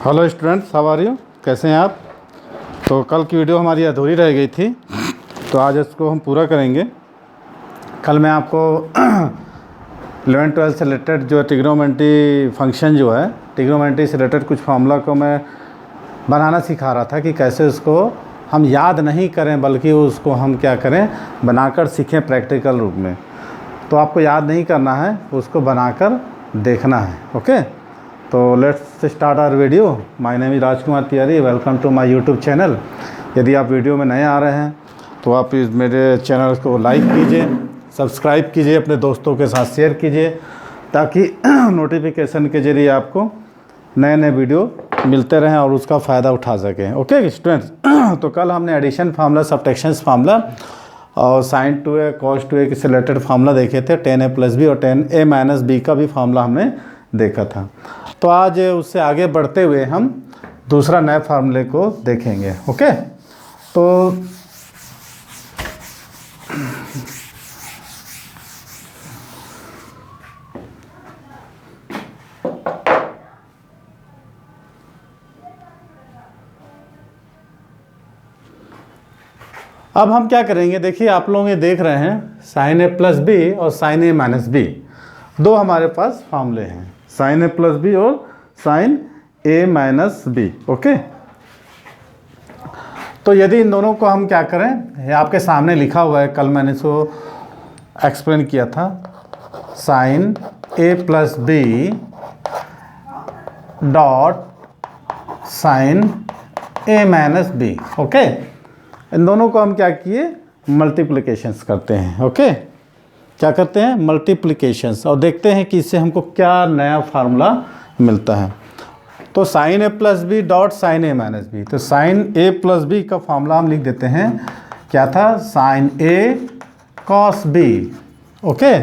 Hello students, how are you? कैसे हैं आप? तो कल की वीडियो हमारी अधूरी रह गई थी, तो आज इसको हम पूरा करेंगे। कल मैं आपको 11-12 से रिलेटेड जो ट्रिग्नोमेट्री फंक्शन जो है, ट्रिग्नोमेट्री से रिलेटेड कुछ फार्मूला को मैं बनाना सिखा रहा था कि कैसे उसको हम याद नहीं करें बल्कि उसको हम क्या करें, बनाकर सीखें प्रैक्टिकल रूप में। तो आपको याद नहीं करना है, उसको बनाकर देखना है। ओके, तो let's start our video. My name is Rajkumar Tiwari, welcome to my YouTube channel. यदि आप वीडियो में नए आ रहे हैं तो आप इस मेरे चैनल को लाइक कीजिए, सब्सक्राइब कीजिए, अपने दोस्तों के साथ शेयर कीजिए, ताकि नोटिफिकेशन के जरिए आपको नए नए वीडियो मिलते रहें और उसका फ़ायदा उठा सकें। ओके स्टूडेंट्स, तो कल हमने एडिशन फार्मूला, सब्ट्रैक्शन फार्मूला और साइन 2a cos 2a से रिलेटेड फार्मूला देखे थे। 10a + b और 10a - b का भी फार्मूला हमने देखा था। तो आज उससे आगे बढ़ते हुए हम दूसरा नए फार्मूले को देखेंगे। ओके, तो अब हम क्या करेंगे, देखिए आप लोग ये देख रहे हैं sin a + b और sin a - b, दो हमारे पास फार्मूले हैं, sin a + b और sin a - b। ओके, तो यदि इन दोनों को हम क्या करें, ये आपके सामने लिखा हुआ है, कल मैंने इसको एक्सप्लेन किया था। sin a + b dot sin a - b। Okay, इन दोनों को हम क्या किए, मल्टीप्लिकेशंस करते हैं। ओके, क्या करते हैं, मल्टीप्लिकेशंस, और देखते हैं कि इससे हमको क्या नया फार्मूला मिलता है। तो sin a + b dot sin a - b, तो sin a + b का फार्मूला हम लिख देते हैं, क्या था, sin a cos b, okay,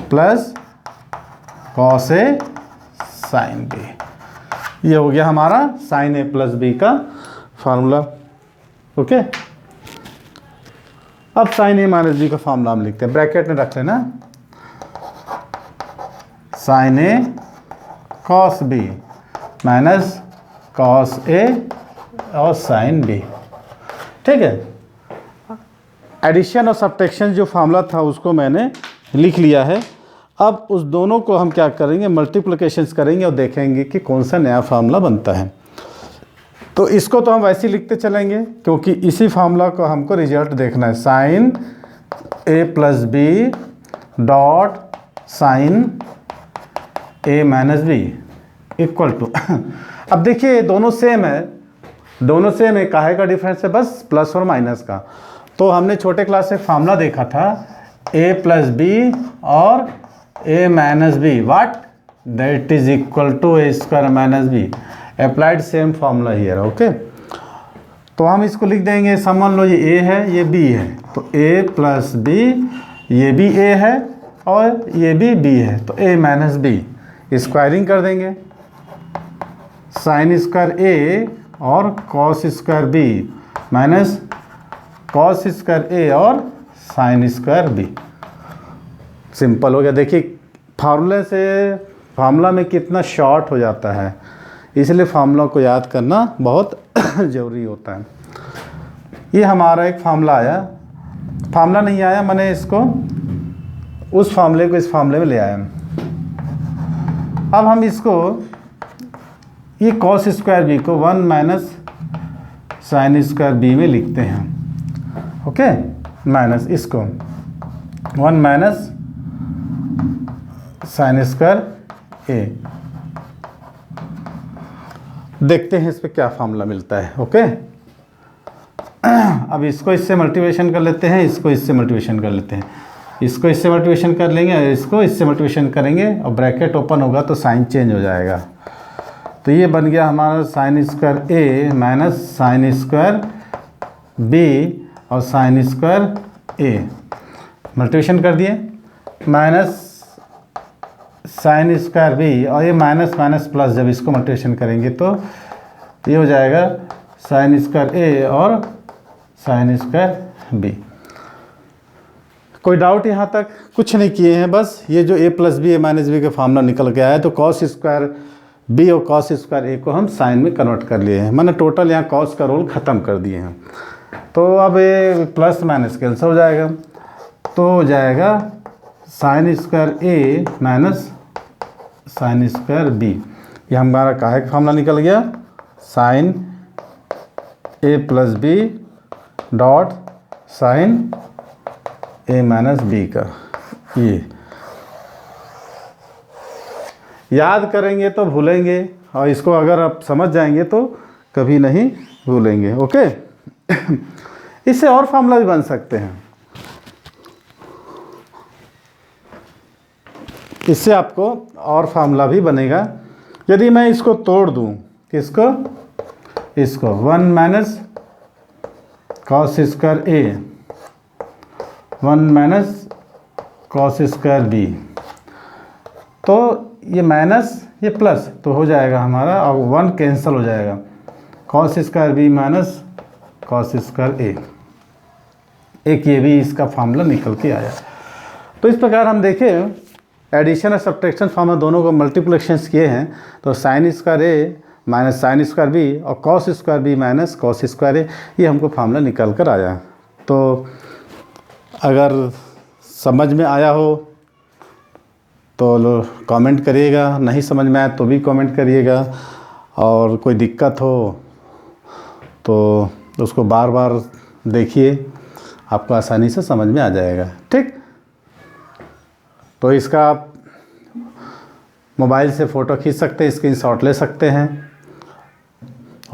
plus cos a sin b। ये हो गया हमारा sin a + b का फार्मूला। ओके, अब sin a - b का फार्मूला हम लिखते हैं, ब्रैकेट में रख लेना, sin a cos b minus cos a और sin b। ठीक है, एडिशन और सब्ट्रैक्शन जो फार्मूला था उसको मैंने लिख लिया है। अब उस दोनों को हम क्या करेंगे, मल्टीप्लिकेशंस करेंगे और देखेंगे कि कौन सा नया फार्मूला बनता है। तो इसको तो हम वैसे ही लिखते चलेंगे, क्योंकि इसी फार्मूला को हमको रिजल्ट देखना है। sin a + b dot sin a - b equal to अब देखिए दोनों सेम है, दोनों सेम है, काहे का डिफरेंस है, बस प्लस और माइनस का। तो हमने छोटे क्लास से फार्मूला देखा था a + b और a - b, what, that is equal to a² - b। Applied same formula here. Okay, तो हम इसको लिख देंगे, समझ लो ये a है, ये b है, तो a + b, ये भी a है और ये भी b है, तो a - b, स्क्वायरिंग कर देंगे, sin² a और cos² b minus cos² a और sin² b। सिंपल हो गया। देखिए फार्मूले से फार्मूला में कितना शॉर्ट हो जाता है, इसलिए फार्मूला को याद करना बहुत ज़रूरी होता है। ये हमारा एक फार्मूला आया, फार्मूला नहीं आया, मैंने इसको उस फार्मूले को इस फार्मूले में ले आया। अब हम इसको, ये cos² b को 1 माइनस sin² b में लिखते हैं। ओके, माइनस इसको 1 माइनस sin² a। देखते हैं इस पे क्या फार्मूला मिलता है। ओके, अब इसको इससे मल्टीप्लिकेशन कर लेते हैं, इसको इससे मल्टीप्लिकेशन कर लेते हैं, इसको इससे मल्टीप्लिकेशन कर लेंगे और इसको इससे मल्टीप्लिकेशन करेंगे, और ब्रैकेट ओपन होगा तो साइन चेंज हो जाएगा। तो ये बन गया हमारा sin² a minus sin² b और sin² a, मल्टीप्लिकेशन कर दिए, माइनस sin² b और ये माइनस माइनस प्लस, जब इसको मल्टीप्लिकेशन करेंगे तो ये हो जाएगा sin² a और sin² b। कोई डाउट यहाँ तक? कुछ नहीं किए हैं, बस ये जो a + b a - b का फार्मूला निकल के आया, तो cos² बी और कॉस स्क्वायर ए को हम साइन में कन्वर्ट कर लिए हैं, मैंने टोटल यहाँ कॉस का रोल ख़त्म कर दिए हैं। तो अब ये प्लस माइनस कैंसिल हो जाएगा, तो हो जाएगा sine square A minus sine square B. ये हमारा काहे का फॉर्मूला निकल गया, sign A plus B dot sign A minus B का। ये याद करेंगे तो भूलेंगे, और इसको अगर आप समझ जाएंगे तो कभी नहीं भूलेंगे। ओके इससे और फॉर्मूला भी बन सकते हैं, इससे आपको और फार्मूला भी बनेगा। यदि मैं इसको तोड़ दूं, किसको, इसको 1 माइनस कॉस स्क्वायर ए 1 माइनस कॉस स्क्वायर बी, तो ये माइनस ये प्लस तो हो जाएगा हमारा, और 1 कैंसिल हो जाएगा, cos square B minus cos square A. एक ये भी इसका फार्मूला निकल के आया। तो इस प्रकार हम देखें एडिशन और सब्ट्रैक्शन फार्मूला दोनों को मल्टीप्लिकेशंस किए हैं, तो sine square A minus sine square B और cos square B minus cos square A, ये हमको फार्मूला निकल कर आया। तो अगर समझ में आया हो तो कमेंट करिएगा, नहीं समझ में आया तो भी कमेंट करिएगा, और कोई दिक्कत हो तो उसको बार बार देखिए, आपको आसानी से समझ में आ जाएगा। ठीक, तो इसका आप मोबाइल से फ़ोटो खींच सकते हैं, स्क्रीनशॉट ले सकते हैं।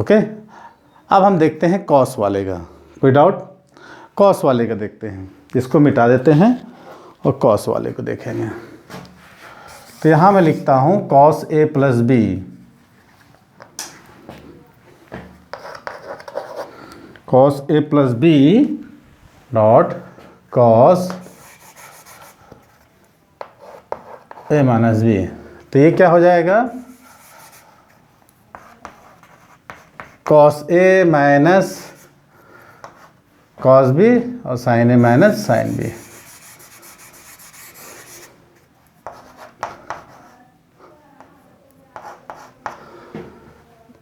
ओके, अब हम देखते हैं कॉस वाले का। कोई डाउट? कॉस वाले का देखते हैं, इसको मिटा देते हैं और कॉस वाले को देखेंगे। तो यहाँ मैं लिखता हूँ cos A plus B cos A plus B dot cos A minus B. तो ये क्या हो जाएगा, cos A minus cos B और sine A minus sine B.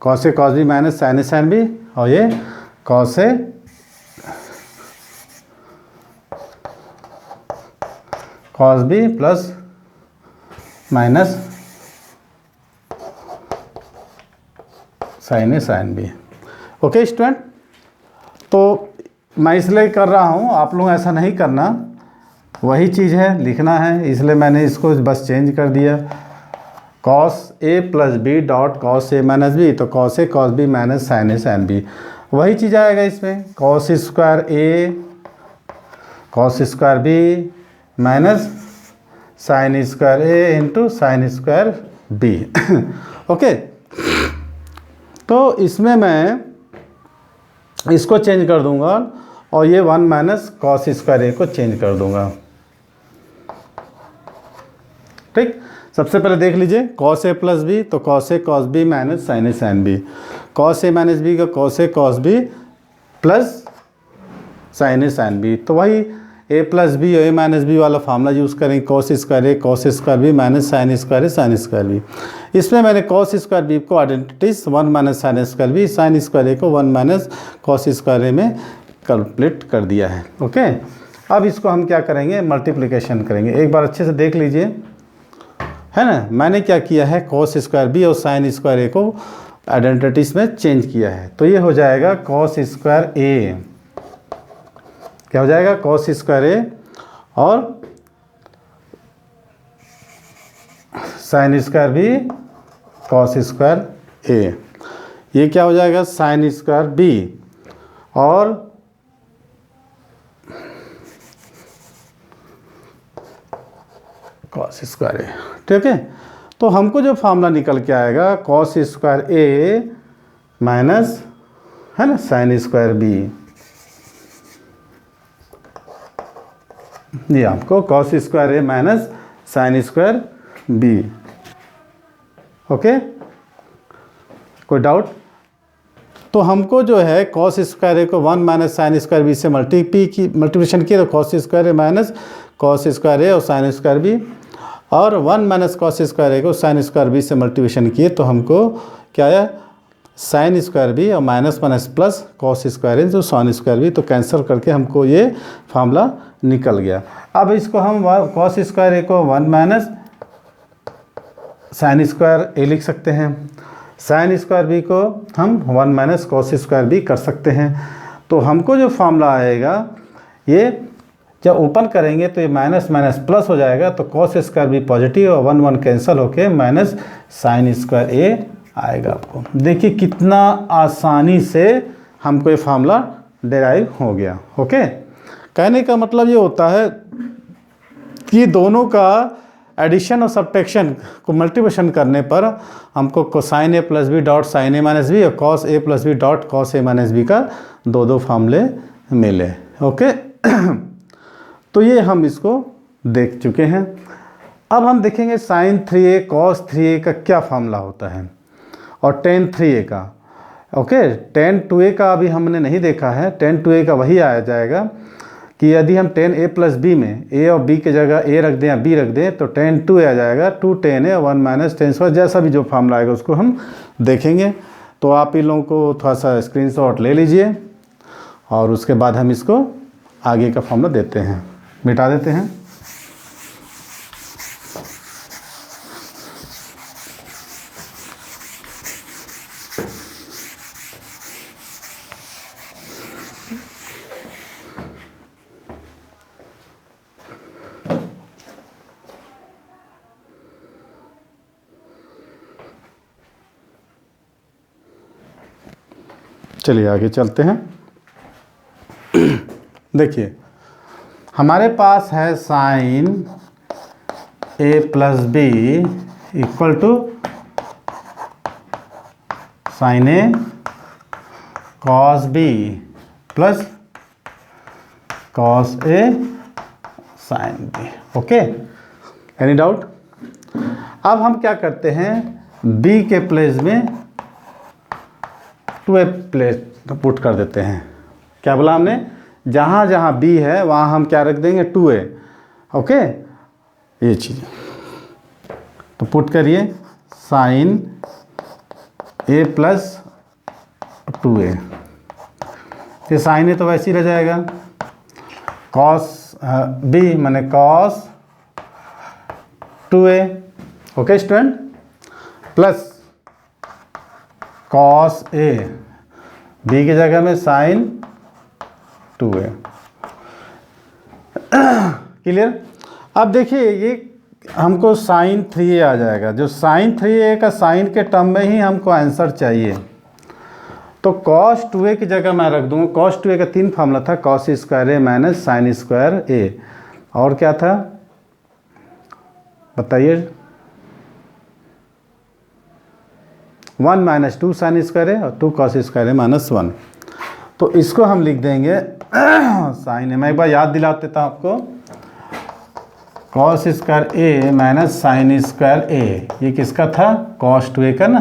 Cos A cos B minus sine A sine B, और ये cos A cos B plus minus sine A sine B. Okay student, तो मैं इसलिए कर रहा हूँ, आप लोग ऐसा नहीं करना, वही चीज़ है लिखना है, इसलिए मैंने इसको बस चेंज कर दिया। Cos A plus B dot cos A minus B, तो cos A cos B minus sine A sine B, वही चीज़ आएगा इसमें, cos square A cos square B minus sine square A into sine square B. Okay, तो इसमें मैं इसको change कर दूंगा और ये 1 माइनस कॉस स्क्वायर ए को चेंज कर दूंगा। ठीक, सबसे पहले देख लीजिए कॉस ए प्लस बी, तो cos A cos B minus sine A sine B, cos A minus B का cos A cos B plus sine A sine B, तो वही ए प्लस बी और ए माइनस बी वाला formula use करेंगे, cos square A cos square B minus sine square A sine square B. इसमें मैंने cos square B को identities 1 minus sine square B, sign square A को 1 minus cos square ए में complete कर दिया है। ओके, अब इसको हम क्या करेंगे, मल्टीप्लिकेशन करेंगे। एक बार अच्छे से देख लीजिए, है ना, मैंने क्या किया है, कॉस स्क्वायर बी और साइन स्क्वायर ए को आइडेंटिटीज में चेंज किया है, तो ये हो जाएगा कॉस स्क्वायर ए, क्या हो जाएगा, कॉस स्क्वायर ए और sine square B cos square A, ये क्या हो जाएगा, साइन स्क्वायर बी और कॉस स्क्वायर ए। ठीक है, तो हमको जो फार्मूला निकल के आएगा कॉस स्क्वायर ए माइनस, है ना, साइन स्क्वायर बी, ये आपको cos square A minus sine square B. Okay, कोई डाउट? तो हमको जो है कॉस स्क्वायर ए को 1 माइनस साइन स्क्वायर बी से मल्टीप्लिकेशन किया, तो cos square A minus cos square A और साइन स्क्वायर बी, और 1 माइनस कॉस स्क्वायर ए को साइन स्क्वायर बी से मल्टीप्लिकेशन किए तो हमको क्या आया, साइन स्क्वायर बी और minus minus plus cos square A तो साइन स्क्वायर बी, तो कैंसिल करके हमको ये फार्मूला निकल गया। अब इसको हम कॉस स्क्वायर ए को 1 माइनस साइन स्क्वायर ए लिख सकते हैं, साइन स्क्वायर बी को हम 1 माइनस कॉस स्क्वायर बी कर सकते हैं। तो हमको जो फार्मूला आएगा ये जब ओपन करेंगे तो ये माइनस माइनस प्लस हो जाएगा, तो कॉस स्क्वायर बी पॉजिटिव और 1 1 कैंसिल होके माइनस साइन स्क्वायर ए आएगा आपको। देखिए कितना आसानी से हमको ये फार्मूला डेराइव हो गया। ओके, कहने का मतलब ये होता है कि दोनों का एडिशन और सब्ट्रैक्शन को मल्टीप्लिकेशन करने पर हमको cosine A plus B dot sign A minus B और cos A plus B dot cos A minus B का दो फार्मूले मिले। ओके तो ये हम इसको देख चुके हैं। अब हम देखेंगे साइन 3a कॉस 3a का क्या फार्मूला होता है और टेन 3a का। ओके, टेन 2a का अभी हमने नहीं देखा है, टेन 2a का वही आ जाएगा कि यदि हम टेन a प्लस बी में a और b की जगह a रख दें या b रख दें तो टेन 2a आ जाएगा, 2 ten a 1 minus ten square, जैसा भी जो फार्मूला आएगा उसको हम देखेंगे। तो आप इन लोगों को थोड़ा सा स्क्रीनशॉट ले लीजिए और उसके बाद हम इसको आगे का फार्मूला देते हैं, मिटा देते हैं। चलिए आगे चलते हैं। देखिए हमारे पास है sine A plus B equal to sine A cos B plus cos A sine B. Okay, any doubt? अब हम क्या करते हैं, बी के प्लेस में 2a प्लेस पुट कर देते हैं। क्या बोला हमने, जहाँ जहाँ b है वहाँ हम क्या रख देंगे 2a। ओके, ये चीज़ तो पुट करिए साइन a प्लस 2a, ये साइन ए तो वैसे ही रह जाएगा, कॉस b माने cos 2a। Okay student, plus cos A, B की जगह में साइन 2a। क्लियर? अब देखिए ये हमको साइन 3a आ जाएगा, जो साइन 3a का साइन के टर्म में ही हमको आंसर चाहिए। तो कॉस 2a की जगह मैं रख दूंगा, कॉस 2a का 3 फार्मूला था, cos square A minus sine square A, और क्या था बताइए, 1 माइनस 2 साइन स्क्वायर ए और 2 कॉस स्क्वायर ए माइनस 1। तो इसको हम लिख देंगे साइन ए, मैं एक बार याद दिला देता हूँ आपको, cos square A minus sine square A, ये किसका था, कॉस 2a का ना,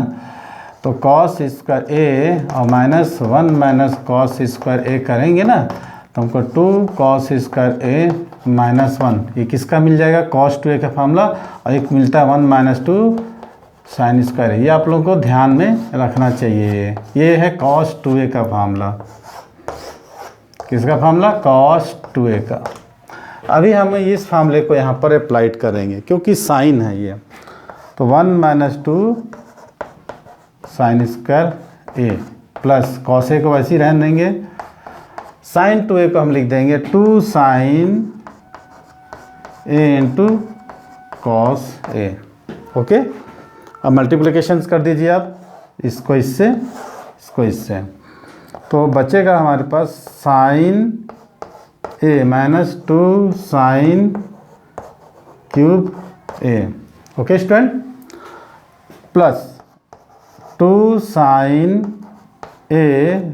तो कॉस स्क्वायर ए और माइनस 1 माइनस कॉस स्क्वायर ए करेंगे ना तो हमको 2 कॉस स्क्वायर ए माइनस 1, ये किसका मिल जाएगा, कॉस 2a का फार्मूला, और एक मिलता है 1 माइनस 2 साइन स्क्वायर। ये आप लोगों को ध्यान में रखना चाहिए, ये है कॉस 2a का फार्मूला। किसका फार्मूला, कॉस 2a का। अभी हम इस फार्मूले को यहाँ पर अप्लाइड करेंगे क्योंकि साइन है ये, तो 1 माइनस 2 साइन स्क्वायर ए प्लस कॉस ए को वैसे ही रहने देंगे, साइन 2a को हम लिख देंगे 2 sine A into cos A. Okay, अब मल्टीप्लिकेशंस कर दीजिए आप, इसको इससे इसको इससे, तो बचेगा हमारे पास sign A minus 2 sign cube A. Okay student, plus 2 sine ए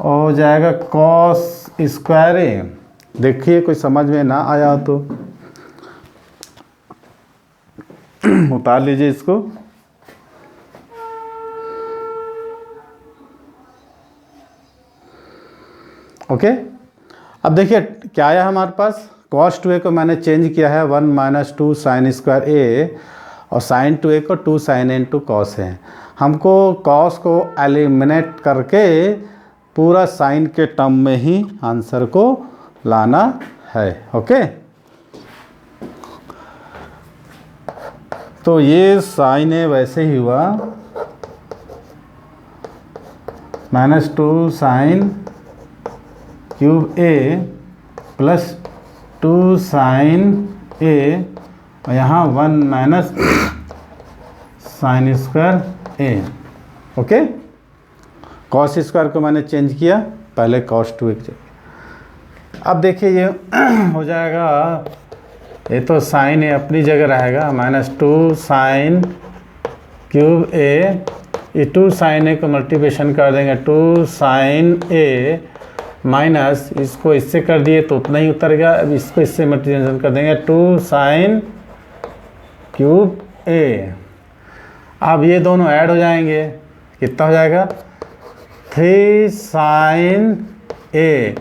हो जाएगा कॉस स्क्वायर ए। देखिए कोई समझ में ना आया तो उतार लीजिए इसको। ओके, अब देखिए क्या आया हमारे पास, cos 2a को मैंने चेंज किया है 1 माइनस 2 साइन स्क्वायर ए, और साइन 2a को 2 साइन इन टू कॉस है। हमको cos को एलिमिनेट करके पूरा साइन के टर्म में ही आंसर को लाना है। ओके, तो ये साइन ए वैसे ही हुआ -2 साइन क्यूब ए प्लस 2 साइन ए, और यहाँ 1 माइनस साइन स्क्वायर ए। ओके, कॉस स्क्वायर को मैंने चेंज किया, पहले कॉस 2 एक जगह। अब देखिए ये हो जाएगा, ये तो साइन ए अपनी जगह रहेगा, -2 साइन क्यूब ए, ये 2 साइन ए को मल्टीप्लिकेशन कर देंगे 2 साइन ए, माइनस इसको इससे कर दिए तो उतना ही उतर गया, अब इसको इससे मल्टीप्लिकेशन कर देंगे 2 साइन क्यूब ए। अब ये दोनों ऐड हो जाएंगे, कितना हो जाएगा 3 sine A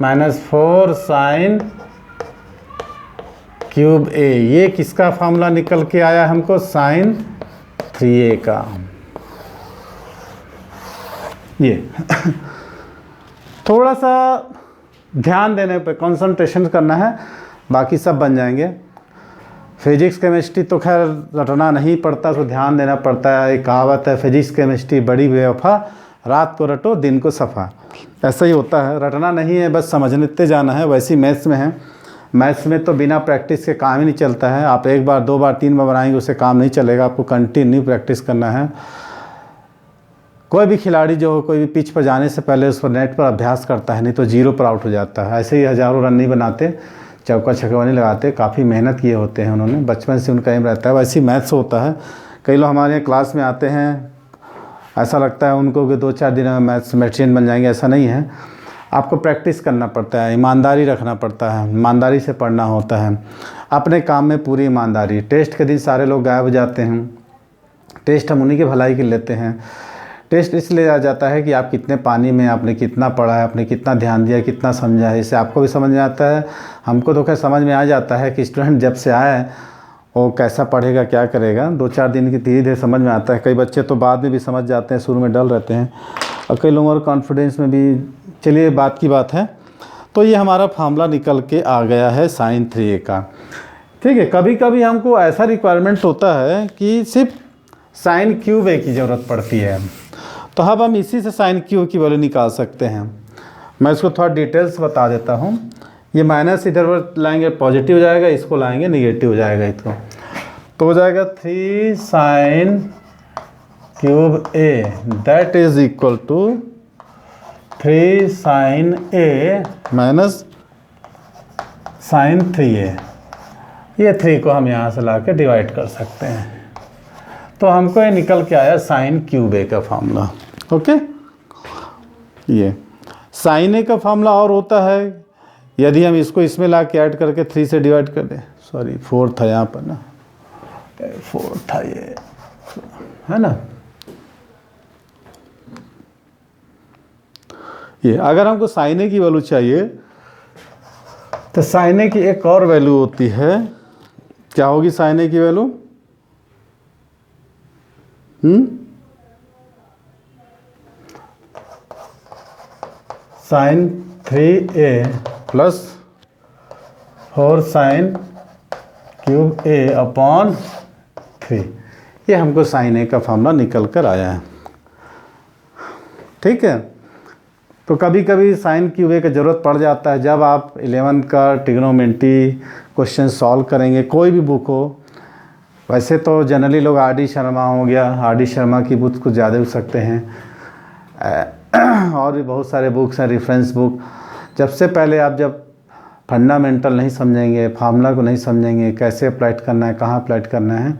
minus 4 sine cube ए। ये किसका फार्मूला निकल के आया हमको, साइन 3a का। ये थोड़ा सा ध्यान देने पे कंसंट्रेशन करना है, बाकी सब बन जाएंगे। फिजिक्स केमिस्ट्री तो खैर रटना नहीं पड़ता, तो ध्यान देना पड़ता है। एक कहावत है, फिजिक्स केमिस्ट्री बड़ी बेवफा, रात को रटो दिन को सफ़ा। ऐसा ही होता है, रटना नहीं है, बस समझते जाना है। वैसे ही मैथ्स में है, मैथ्स में तो बिना प्रैक्टिस के काम ही नहीं चलता है। आप 1 बार 2 बार 3 बार बनाएंगे उससे काम नहीं चलेगा, आपको कंटिन्यू प्रैक्टिस करना है। कोई भी खिलाड़ी जो हो, कोई भी पिच पर जाने से पहले उस पर नेट पर अभ्यास करता है, नहीं तो 0 पर आउट हो जाता है। ऐसे ही हज़ारों रन नहीं बनाते, चौका छक्का नहीं लगाते, काफ़ी मेहनत किए होते हैं उन्होंने, बचपन से उनका एम रहता है। वैसे ही मैथ्स होता है। कई लोग हमारे यहाँ क्लास में आते हैं, ऐसा लगता है उनको कि 2-4 दिन में मैथमेटिशियन बन जाएंगे, ऐसा नहीं है। आपको प्रैक्टिस करना पड़ता है, ईमानदारी रखना पड़ता है, ईमानदारी से पढ़ना होता है, अपने काम में पूरी ईमानदारी। टेस्ट के दिन सारे लोग गायब हो जाते हैं, टेस्ट हम उन्हीं की भलाई के लेते हैं। टेस्ट इसलिए आ जाता है कि आप कितने पानी में, आपने कितना पढ़ा है, आपने कितना ध्यान दिया, कितना समझा है, इससे आपको भी समझ में आता है, हमको तो खैर समझ में आ जाता है कि स्टूडेंट जब से आए वो कैसा पढ़ेगा, क्या करेगा। 2-4 दिन की धीरे धीरे समझ में आता है। कई बच्चे तो बाद में भी समझ जाते हैं, शुरू में डल रहते हैं, और कई लोगों और कॉन्फिडेंस में भी। चलिए बात की बात है, तो ये हमारा फार्मूला निकल के आ गया है साइन 3a का। ठीक है, कभी कभी हमको ऐसा रिक्वायरमेंट होता है कि सिर्फ साइन क्यूब ए की ज़रूरत पड़ती है, तो अब हम इसी से साइन क्यूब की वैल्यू निकाल सकते हैं। मैं इसको थोड़ा डिटेल्स बता देता हूँ। ये माइनस इधर लाएंगे पॉजिटिव हो जाएगा, इसको लाएंगे निगेटिव हो जाएगा, इसको तो हो जाएगा 3 sine cube A, that is equal to 3 sine A minus sine 3a। ये 3 को हम यहाँ से ला के डिवाइड कर सकते हैं, तो हमको ये निकल के आया साइन क्यूब ए का फार्मूला। ओके, ये साइन ए का फार्मूला और होता है, यदि हम इसको इसमें ला के ऐड करके 3 से डिवाइड कर दें, सॉरी 4 था यहाँ पर ना, 4 था ये, है ना। ये अगर हमको साइन ए की वैल्यू चाहिए तो साइन ए की एक और वैल्यू होती है, क्या होगी साइन ए की value, sine 3a plus 4 sine cube a upon 3। ये हमको साइन ए का फार्मूला निकल कर आया है। ठीक है, तो कभी कभी साइन क्यूब ए की ज़रूरत पड़ जाता है जब आप 11th का ट्रिग्नोमेट्री क्वेश्चन सॉल्व करेंगे, कोई भी बुक हो। वैसे तो जनरली लोग R.D. शर्मा हो गया, R.D. शर्मा की बुक कुछ ज़्यादा हो सकते हैं, और भी बहुत सारे बुक्स हैं, रेफरेंस बुक। जब से पहले आप जब फंडामेंटल नहीं समझेंगे, फार्मूला को नहीं समझेंगे, कैसे अप्लाई करना है, कहाँ अप्लाई करना है,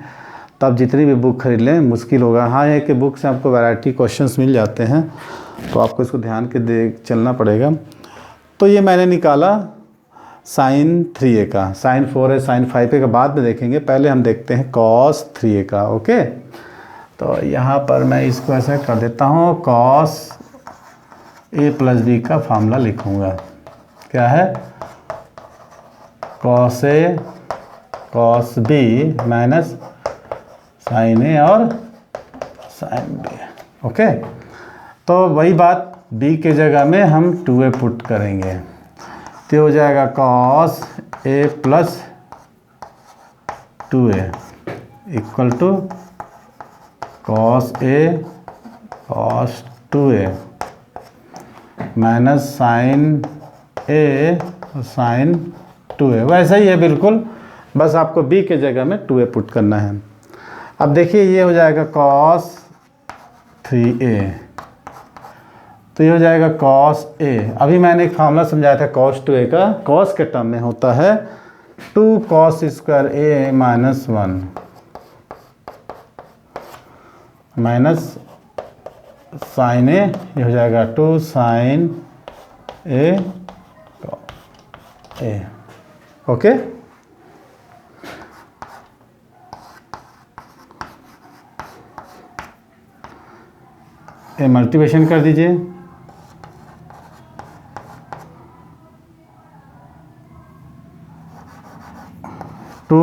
तब जितनी भी बुक खरीद लें मुश्किल होगा। हाँ, है कि बुक से आपको वैरायटी क्वेश्चंस मिल जाते हैं, तो आपको इसको ध्यान के चलना पड़ेगा। तो ये मैंने निकाला साइन 3a का, साइन 4a, साइन 5a का बाद में देखेंगे, पहले हम देखते हैं कॉस 3a का। ओके, तो यहाँ पर मैं इसको ऐसा कर देता हूँ, कॉस a प्लस b का फार्मूला लिखूँगा। क्या है, cos A cos B minus sine ए और साइन बी। ओके, तो वही बात b के जगह में हम 2a पुट करेंगे, तो हो जाएगा cos A plus 2a equal to cos A cos 2a minus sine A sine 2a। वैसा ही है बिल्कुल, बस आपको b के जगह में 2a पुट करना है। अब देखिए ये हो जाएगा cos 3a, तो ये हो जाएगा cos a। अभी मैंने एक फार्मूला समझाया था cos 2a का, cos के टर्म में होता है 2 cos square a minus 1 minus sine A, ये हो जाएगा 2 साइन ए ए। ओके, ये मल्टीप्लिकेशन कर दीजिए, टू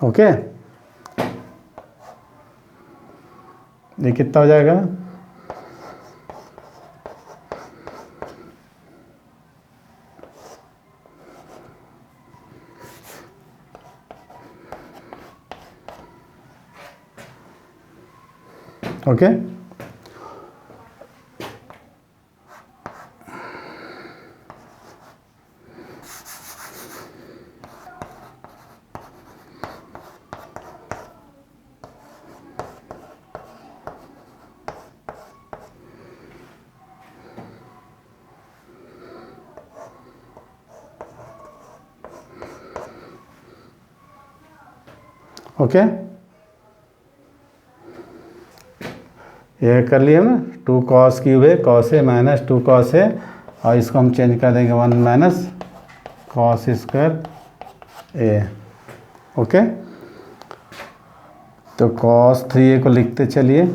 ओके, ये कितना हो जाएगा, ओके। ओके, ये कर लिए हम, 2 कॉस क्यूब है कॉस ए माइनस 2 कॉस है, और इसको हम चेंज कर देंगे 1 माइनस कॉस स्क्वायर ए। ओके, तो कॉस 3a को लिखते चलिए,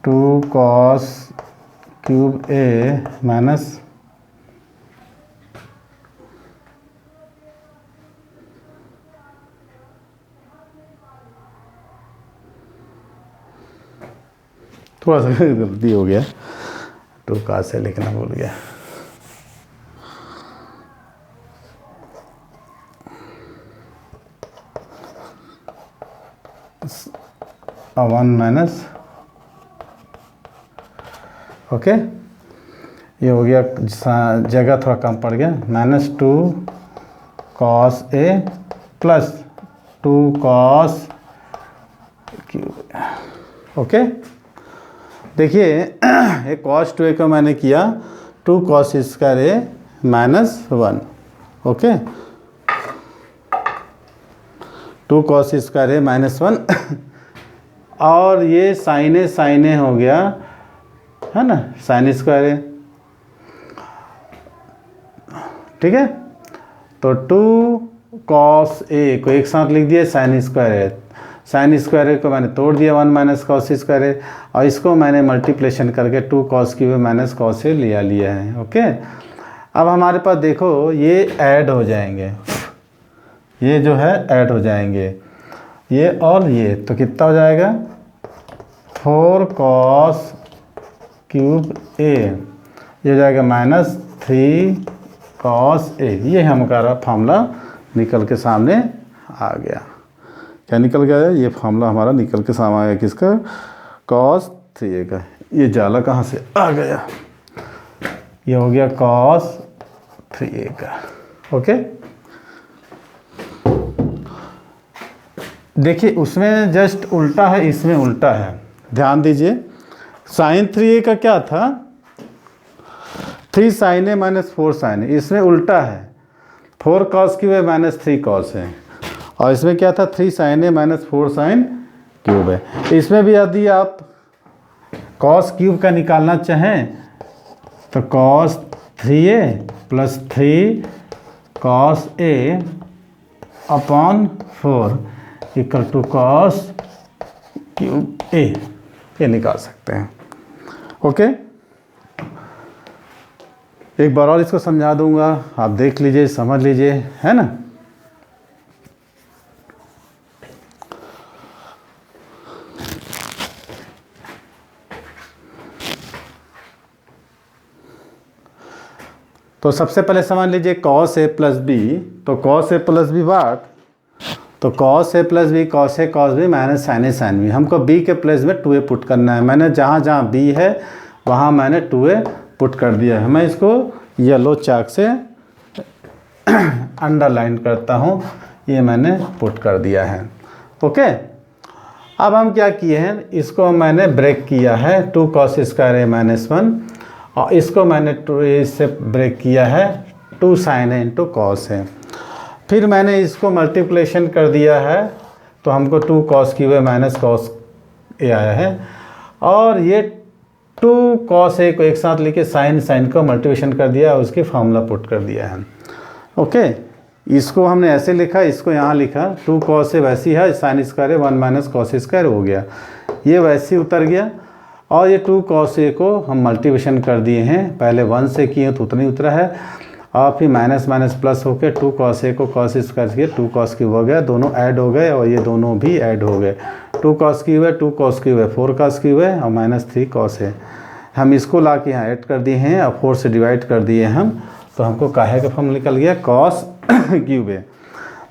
2 कॉस क्यूब ए माइनस थोड़ा सा गलती हो गया, 2 का से लिखना भूल गया, और 1 माइनस। ओके, ये हो गया, जगह थोड़ा कम पड़ गया, minus 2 cos A plus 2 cos cube. Okay, देखिए ये cos 2a को मैंने किया 2 cos square A minus 1। Okay, 2 cos square A minus 1 और ये साइन ए हो गया है ना, साइन स्क्वायर ए, ठीक है। तो 2 cos ए को एक साथ लिख दिया sign square A, sine square A को मैंने तोड़ दिया 1 माइनस कॉस स्क्वायर ए, और इसको मैंने मल्टीप्लिकेशन करके 2 कॉस क्यूब माइनस कॉस ए लिया है। ओके, अब हमारे पास देखो ये ऐड हो जाएंगे, ये जो है ऐड हो जाएंगे, ये और ये, तो कितना हो जाएगा 4 कॉस क्यूब ए, ये हो जाएगा माइनस 3 कॉस ए। ये हमारा फार्मूला निकल के सामने आ गया। क्या निकल गया है, ये फार्मूला हमारा निकल के सामने आ गया, किसका, cos 3a का। ये जाला कहाँ से आ गया, ये हो गया cos 3a का। ओके, देखिए उसमें जस्ट उल्टा है, इसमें उल्टा है, ध्यान दीजिए। साइन 3a का क्या था, 3 साइन ए माइनस 4 साइन ए, इसमें उल्टा है, 4 कॉस क्यूब है माइनस 3 कॉस है, और इसमें क्या था 3 sine A minus 4 sine cube है। इसमें भी यदि आप कॉस क्यूब का निकालना चाहें तो cos 3a plus 3 cos a upon 4 equal to cos cube a। ये निकाल सकते हैं। ओके, एक बार और इसको समझा दूंगा, आप देख लीजिए, समझ लीजिए, है ना। तो सबसे पहले समझ लीजिए cos a प्लस बी, तो cos a plus B what, तो cos a plus B cos a cos b minus sin a sin b। हमको b के प्लेस में 2a पुट करना है। मैंने जहाँ जहाँ b है वहाँ मैंने 2a पुट कर दिया है। मैं इसको येलो चाक से अंडरलाइन करता हूँ, ये मैंने पुट कर दिया है। ओके, अब हम क्या किए हैं, इसको मैंने ब्रेक किया है 2 cos स्क्वायर a माइनस 1, और इसको मैंने 2 इससे ब्रेक किया है 2 sin a इंटू कॉस है। फिर मैंने इसको मल्टीप्लिकेशन कर दिया है, तो हमको 2 cos cube a minus cos A आया है, और ये 2 cos a को एक साथ लेके sin को मल्टीप्लिकेशन कर दिया, उसकी फार्मूला पुट कर दिया है। ओके, इसको हमने ऐसे लिखा, इसको यहाँ लिखा, 2 cos a वैसी है, sin square 1 minus cos square हो गया, ये वैसे ही उतर गया। और ये 2 cos a को हम मल्टीप्लिकेशन कर दिए हैं, पहले 1 से किए तो उतना ही उतरा है, और फिर माइनस माइनस प्लस होकर 2 cos a को cos स्क्वायर किए 2 cos क्यूब हो गया, दोनों ऐड हो गए और ये दोनों भी ऐड हो गए। 2 cos क्यूब है, 2 cos क्यूब है, 4 cos क्यूब है, और माइनस 3 cos है। हम इसको ला के यहाँ ऐड कर दिए हैं और 4 से डिवाइड कर दिए हम, तो हमको काहे का फॉर्म निकल गया, cos क्यूब है।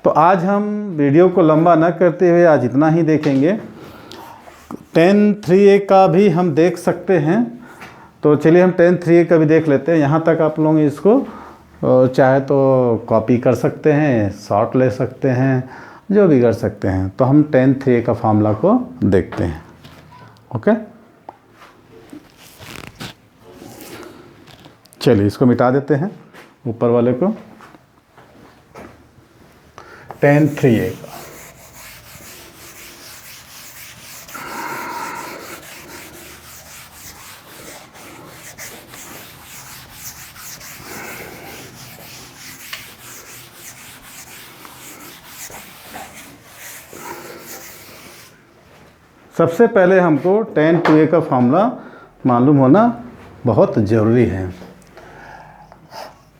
तो आज हम वीडियो को लंबा ना करते हुए आज इतना ही देखेंगे। tan 3a का भी हम देख सकते हैं, तो चलिए हम tan 3a का भी देख लेते हैं। यहाँ तक आप लोग इसको चाहे तो कॉपी कर सकते हैं, शॉर्ट ले सकते हैं, जो भी कर सकते हैं। तो हम tan 3a का फार्मूला को देखते हैं। ओके, चलिए इसको मिटा देते हैं, ऊपर वाले को, tan 3a का। सबसे पहले हमको tan 2a का फार्मूला मालूम होना बहुत ज़रूरी है।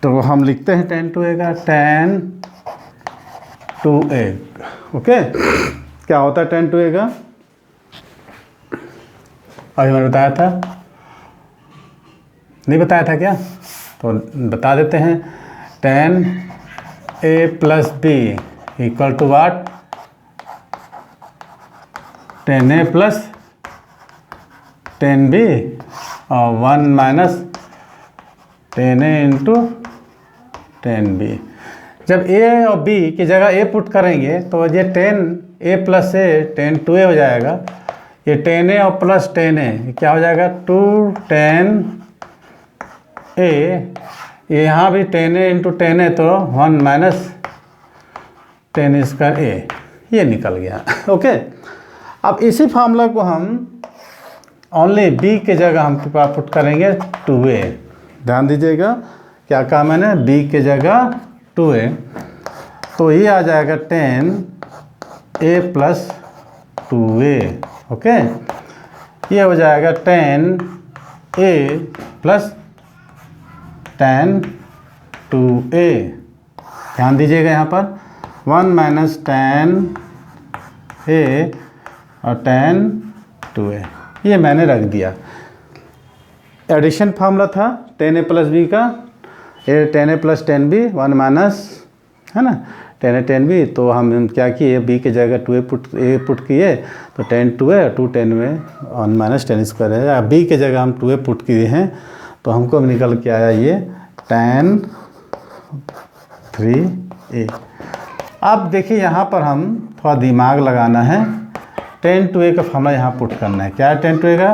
तो हम लिखते हैं tan 2a का, tan 2a। ओके, क्या होता है tan 2a का, अभी मैंने बताया था, नहीं बताया था क्या, तो बता देते हैं। tan a plus B equal to what, tan a प्लस tan b और 1 minus tan a into tan b। जब a और b की जगह a पुट करेंगे तो ये tan a plus a tan 2a हो जाएगा। ये tan a और प्लस tan a क्या हो जाएगा, 2 tan a, ये यहाँ भी tan a into tan a, तो 1 माइनस tan स्क्वायर a, ये निकल गया। ओके, अब इसी फार्मूला को हम ओनली b के जगह हम पुट करेंगे 2a। ध्यान दीजिएगा, क्या कहा मैंने, b के जगह 2a, तो ये आ जाएगा tan a plus 2a। Okay, ये हो जाएगा tan a प्लस tan 2a। ध्यान दीजिएगा यहाँ पर 1 माइनस tan a और tan 2a, ये मैंने रख दिया। एडिशन फार्मूला था tan a प्लस बी का, tan a प्लस tan b 1 माइनस, है ना, tan a tan b। तो हम क्या किए, b के जगह 2a पुट किए, तो tan 2a और 2 tan में 1 माइनस tan स्क्वायर है। b के जगह हम 2a पुट किए हैं, तो हमको निकल के आया ये tan 3a। अब देखिए यहाँ पर हम थोड़ा दिमाग लगाना है, tan 2a का फार्मूला यहाँ पुट करना है। क्या है tan 2a का,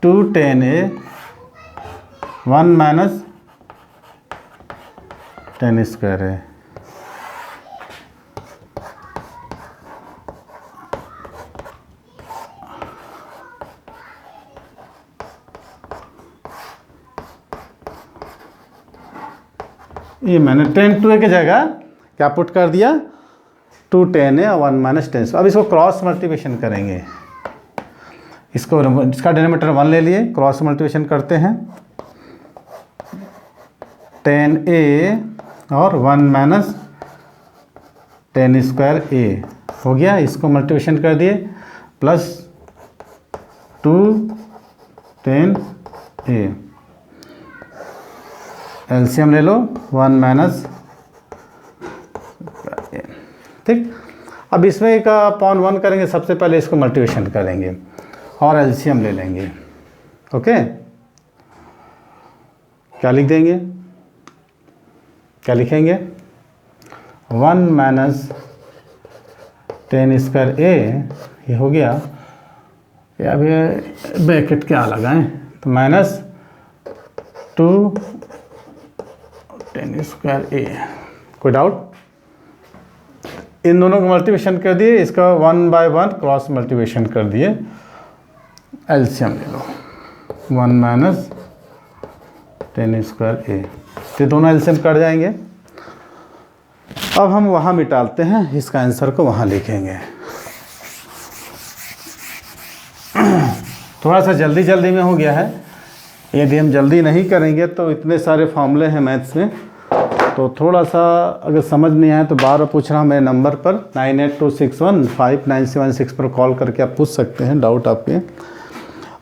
2 tan a 1 minus tan square है। ये मैंने tan 2a की जगह क्या पुट कर दिया, 2 tan a और 1 माइनस tan। अब इसको क्रॉस मल्टीप्लिकेशन करेंगे, इसको इसका डिनोमिनेटर 1 ले लिए, क्रॉस मल्टीप्लिकेशन करते हैं 10a और 1 माइनस 10 स्क्वायर a हो गया। इसको मल्टीप्लिकेशन कर दिए प्लस 2 10a, एलसीएम ले लो 1 माइनस, ठीक। अब इसमें का अपॉन 1 करेंगे, सबसे पहले इसको मल्टीप्लिकेशन करेंगे और एलसीएम ले लेंगे। ओके, क्या लिख देंगे, क्या लिखेंगे 1 माइनस 10 स्क्वायर a, ये हो गया। अब ये ब्रैकेट क्या लगाएं, तो माइनस 2 10 स्क्वायर a। कोई डाउट? इन दोनों को मल्टीप्लिकेशन कर दिए, इसका 1 बाय 1 क्रॉस मल्टीप्लिकेशन कर दिए, एलसीएम ले लो 1 माइनस 10 स्क्वायर a, तो दोनों एलसीएम कट जाएंगे। अब हम वहाँ मिटाते हैं, इसका आंसर को वहाँ लिखेंगे। थोड़ा सा जल्दी जल्दी में हो गया है, यदि हम जल्दी नहीं करेंगे तो इतने सारे फॉर्मूले हैं मैथ्स में, तो थोड़ा सा अगर समझ नहीं आए तो बार पूछ रहा हूँ मेरे नंबर पर 9826159716 पर कॉल करके आप पूछ सकते हैं डाउट आपके।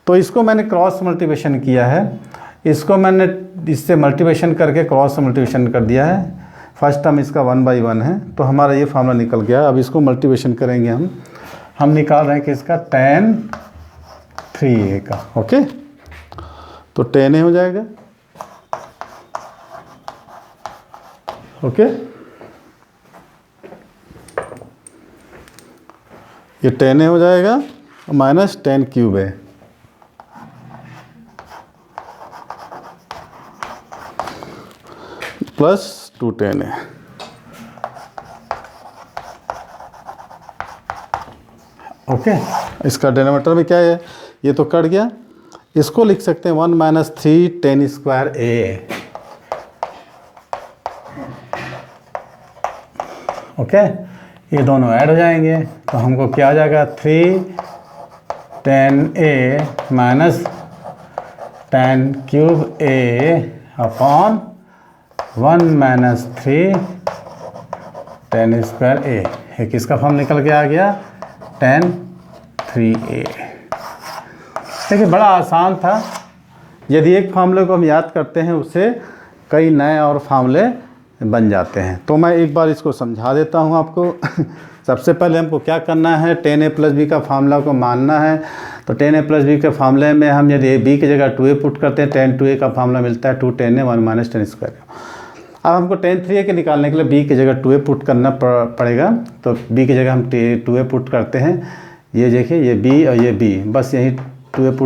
तो इसको मैंने क्रॉस मल्टीप्लिकेशन किया है, इसको मैंने इससे मल्टीप्लिकेशन करके क्रॉस मल्टीप्लिकेशन कर दिया है। फर्स्ट टर्म इसका 1 बाई 1 है, तो हमारा ये फार्मूला निकल गया। अब इसको मल्टीप्लिकेशन करेंगे हम निकाल रहे हैं कि इसका tan 3a का। ओके, तो tan a हो जाएगा। ओके, ये tan a हो जाएगा minus tan cube a, plus 2 tan a। Okay, इसका डिनोमिनेटर में क्या है, ये तो कट गया। इसको लिख सकते हैं 1 minus 3 tan square a। Okay, ये दोनों ऐड हो जाएंगे, तो हमको क्या आ जाएगा 3 tan a minus tan cube a upon 1 minus 3 tan square a। एक इसका फॉर्म निकल के आ गया tan 3a। देखिए बड़ा आसान था, यदि एक फार्मूले को हम याद करते हैं उससे कई नए और फार्मूले बन जाते हैं। तो मैं एक बार इसको समझा देता हूँ आपको। सबसे पहले हमको क्या करना है, tan a प्लस बी का फार्मूला को मानना है। तो tan a प्लस बी के फार्मूले में हम यदि b की जगह 2a पुट करते हैं, tan 2a का फार्मूला मिलता है 2 tan a 1 minus tan square. अब हमको tan 3a के निकालने के लिए b की जगह 2a पुट करना पड़ेगा, तो b की जगह हम 2a पुट करते हैं। ये देखिए, ये b और ये b, बस यही 2a पुट